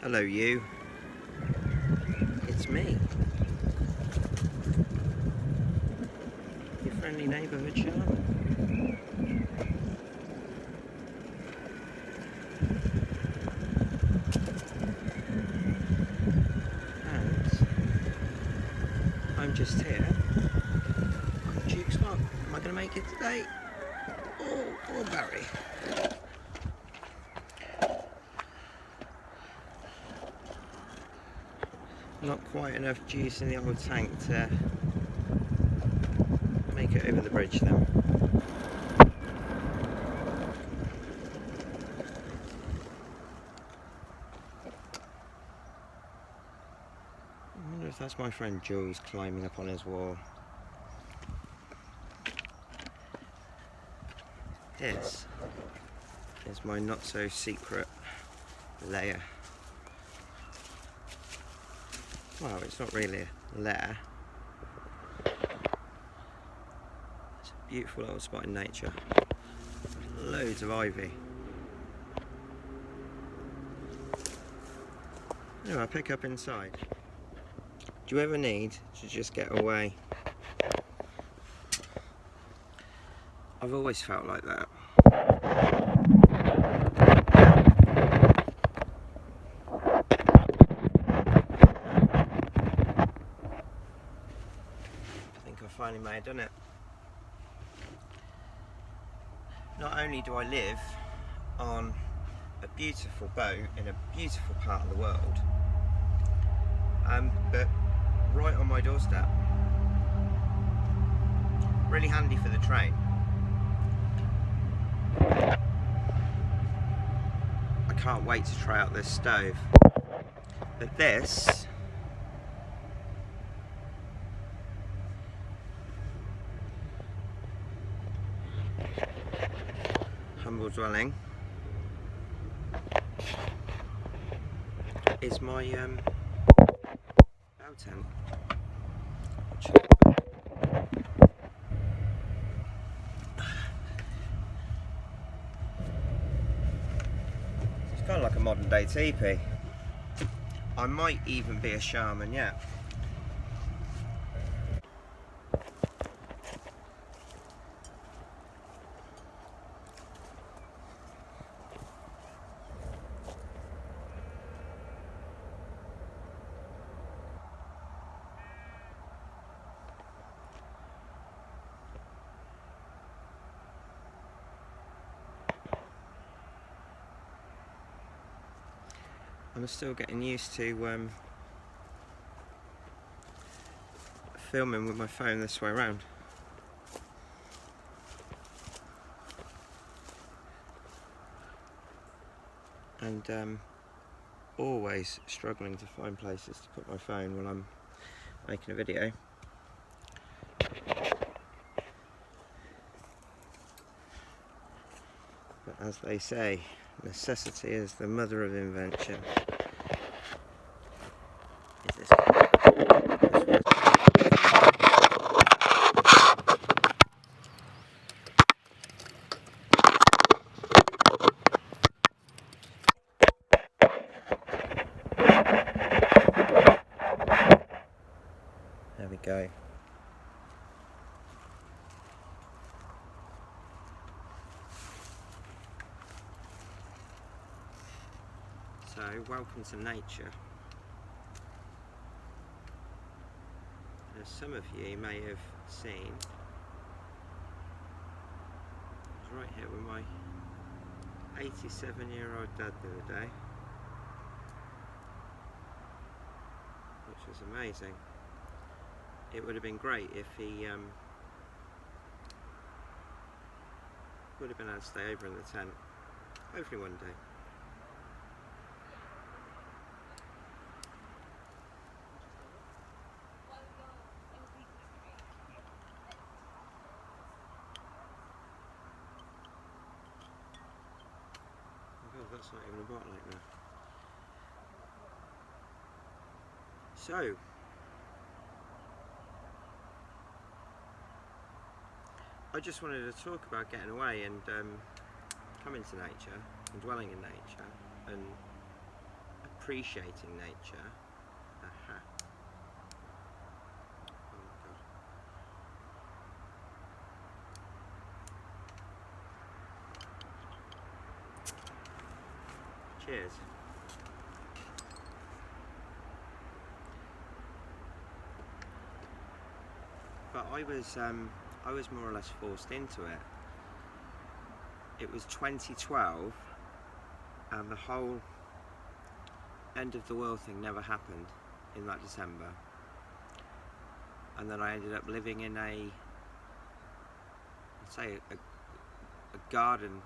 Hello you, it's me, your friendly neighbourhood shaman. And I'm just here on Duke's Lock. Am I going to make it today? Or Barry? Not quite enough juice in the old tank to make it over the bridge then. I wonder if that's my friend Jules climbing up on his wall. This is my not so secret lair. Well, it's not really a lair. It's a beautiful little spot in nature. Loads of ivy. Anyway, I'll pick up inside. Do you ever need to just get away? I've always felt like that. I think I finally may have done it. Not only do I live on a beautiful boat in a beautiful part of the world, but right on my doorstep. Really handy for the train. I can't wait to try out this stove. But this humble dwelling is my bow tent. It's kind of like a modern day teepee. I might even be a shaman yet. I'm still getting used to filming with my phone this way around. And always struggling to find places to put my phone when I'm making a video. But as they say, necessity is the mother of invention. Is this There we go. So, welcome to nature. As some of you may have seen, I was right here with my 87-year-old dad the other day, which was amazing. It would have been great if he would have been able to stay over in the tent. Hopefully one day. Oh God, that's not even a bottle opener. So, I just wanted to talk about getting away and coming to nature and dwelling in nature and appreciating nature. Aha. Oh my god. Cheers. But I was more or less forced into it. It was 2012, and the whole end of the world thing never happened in that December. And then I ended up living in a garden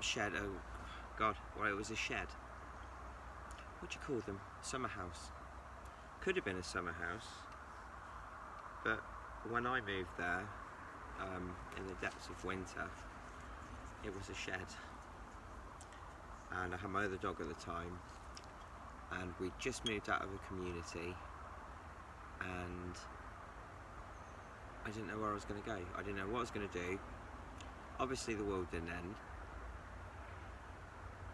shed. Oh god, well, it was a shed. What do you call them? Summer house. Could have been a summer house, but when I moved there, in the depths of winter, it was a shed. And I had my other dog at the time, and we just moved out of a community, and I didn't know where I was going to go. I didn't know what I was going to do. Obviously the world didn't end,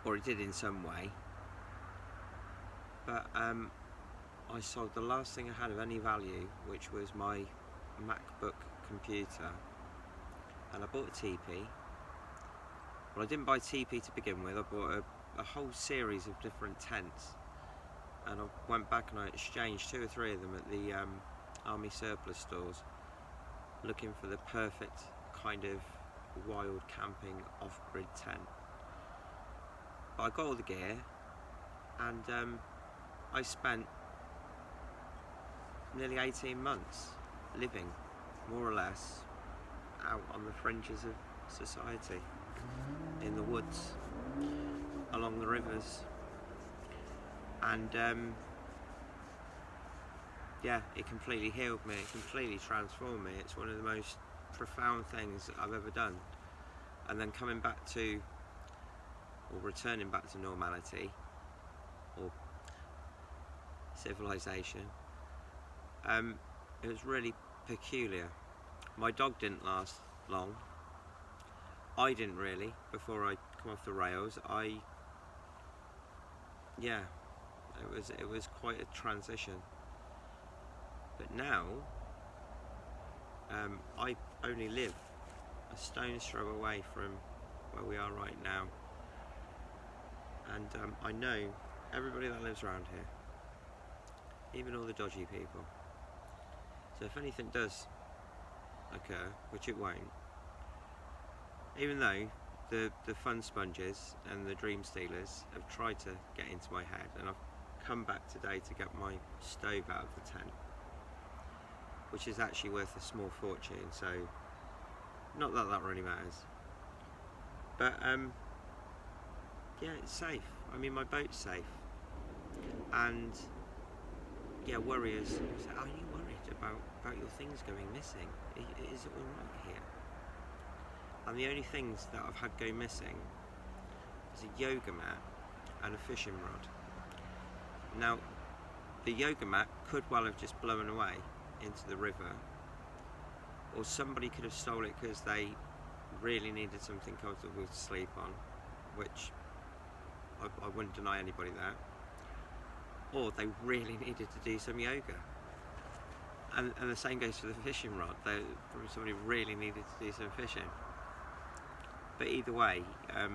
or it did in some way, but I sold the last thing I had of any value, which was my MacBook computer, and I bought a teepee. Well, I didn't buy a teepee to begin with. I bought a whole series of different tents, and I went back and I exchanged 2 or 3 of them at the army surplus stores, looking for the perfect kind of wild camping off-grid tent. But I got all the gear, and I spent nearly 18 months living more or less out on the fringes of society, in the woods, along the rivers, and yeah, it completely healed me, it completely transformed me. It's one of the most profound things that I've ever done. And then coming back to, or returning back to normality, or civilization, it was really peculiar. My dog didn't last long. I didn't really, before I come off the rails. Yeah, it was quite a transition. But now, I only live a stone's throw away from where we are right now, and I know everybody that lives around here, even all the dodgy people. So if anything does occur, which it won't, even though the fun sponges and the dream stealers have tried to get into my head, and I've come back today to get my stove out of the tent, which is actually worth a small fortune, so not that that really matters. But yeah, it's safe. I mean, my boat's safe. And yeah, worriers say, are you worried about your things going missing? Is it alright here? And the only things that I've had go missing is a yoga mat and a fishing rod. Now, the yoga mat could well have just blown away into the river, or somebody could have stolen it because they really needed something comfortable to sleep on, which I wouldn't deny anybody that, or they really needed to do some yoga. And the same goes for the fishing rod. Probably somebody really needed to do some fishing. But either way, I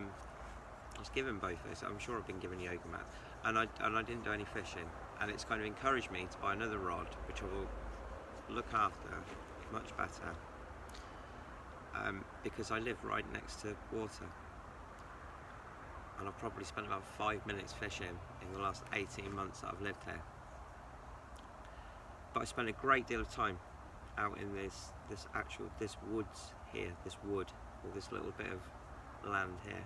was given both those. I'm sure I've been given yoga mat, and I didn't do any fishing, and it's kind of encouraged me to buy another rod, which I will look after much better, because I live right next to water, and I've probably spent about 5 minutes fishing in the last 18 months that I've lived here. But I spent a great deal of time out in this woods here, this wood, or this little bit of land here,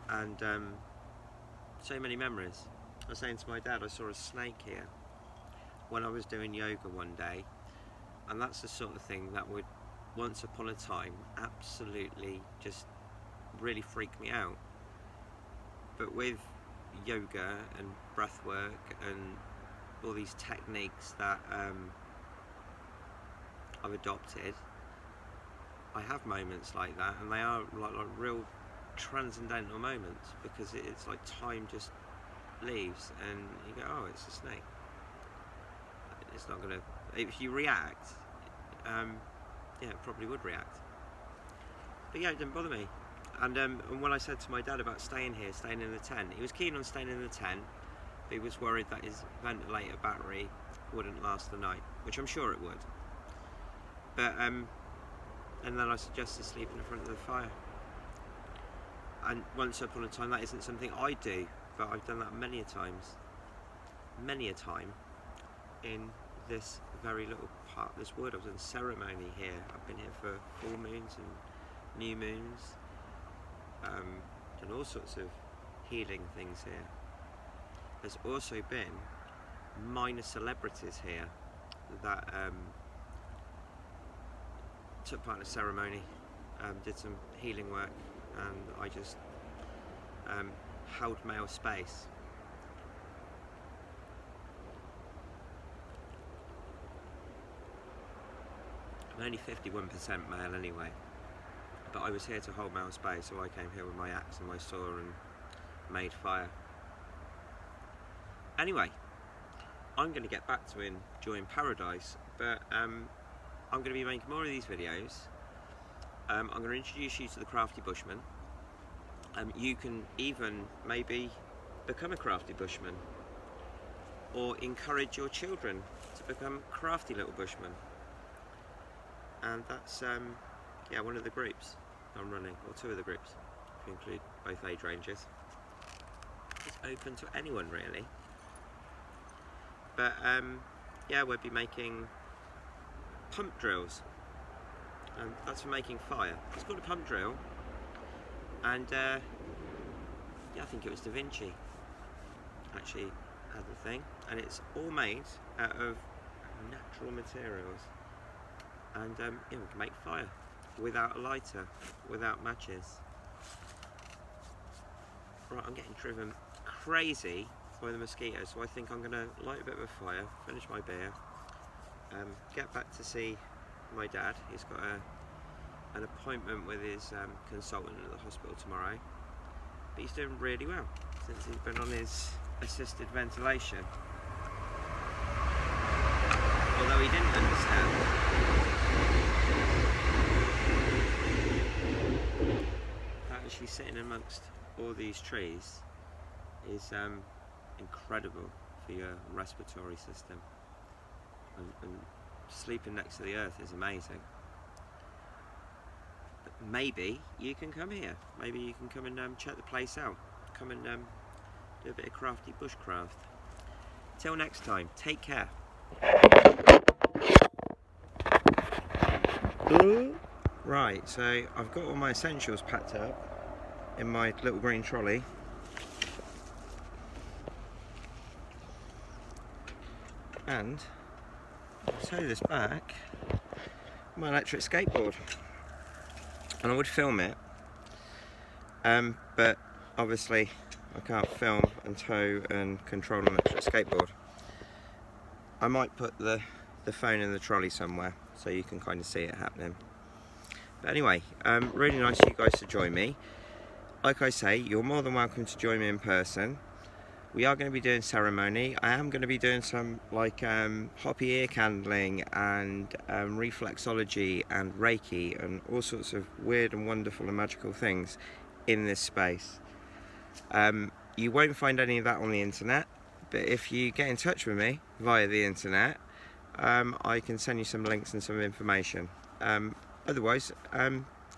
and so many memories. I was saying to my dad, I saw a snake here when I was doing yoga one day, and that's the sort of thing that would, once upon a time, absolutely just really freak me out. But with yoga and breath work and all these techniques that I've adopted, I have moments like that, and they are like real transcendental moments, because it's like time just leaves and you go, oh, it's a snake. It's not gonna, if you react, yeah, it probably would react. But yeah, it didn't bother me. And when I said to my dad about staying here, staying in the tent, he was keen on staying in the tent, but he was worried that his ventilator battery wouldn't last the night, which I'm sure it would. But and then I suggested sleeping in front of the fire. And once upon a time, that isn't something I do, but I've done that many a time in this very little part of this wood. I was in ceremony here. I've been here for full moons and new moons, and all sorts of healing things here. There's also been minor celebrities here that took part in a ceremony, did some healing work, and I just held male space. I'm only 51% male anyway, but I was here to hold male space, so I came here with my axe and my saw and made fire. Anyway, I'm going to get back to enjoying paradise, but I'm going to be making more of these videos. I'm going to introduce you to the crafty bushman. You can even maybe become a crafty bushman, or encourage your children to become crafty little bushmen. And that's yeah, one of the groups I'm running, or two of the groups, if you include both age ranges. It's open to anyone really. But yeah, we'll be making pump drills, and that's for making fire. It's called a pump drill, and yeah, I think it was Da Vinci actually had the thing, and it's all made out of natural materials, and yeah, we can make fire without a lighter, without matches. Right, I'm getting driven crazy by the mosquitoes, so I think I'm going to light a bit of a fire, finish my beer, get back to see my dad. He's got an appointment with his consultant at the hospital tomorrow, but he's doing really well since he's been on his assisted ventilation, although he didn't understand. Actually sitting amongst all these trees is incredible for your respiratory system, and sleeping next to the earth is amazing. But maybe you can come here, maybe you can come and check the place out, come and do a bit of crafty bushcraft. Till next time, take care. Right, so I've got all my essentials packed up in my little green trolley. And I'll tow this back my electric skateboard, and I would film it, but obviously I can't film and tow and control an electric skateboard. I might put the phone in the trolley somewhere so you can kind of see it happening. But anyway, really nice of you guys to join me. Like I say, you're more than welcome to join me in person. We are going to be doing ceremony. I am going to be doing some like hoppy ear candling and reflexology and Reiki and all sorts of weird and wonderful and magical things in this space. You won't find any of that on the internet, but if you get in touch with me via the internet, I can send you some links and some information. Otherwise,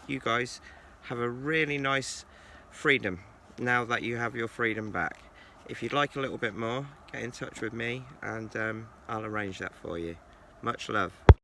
you guys have a really nice freedom now that you have your freedom back. If you'd like a little bit more, get in touch with me and I'll arrange that for you. Much love.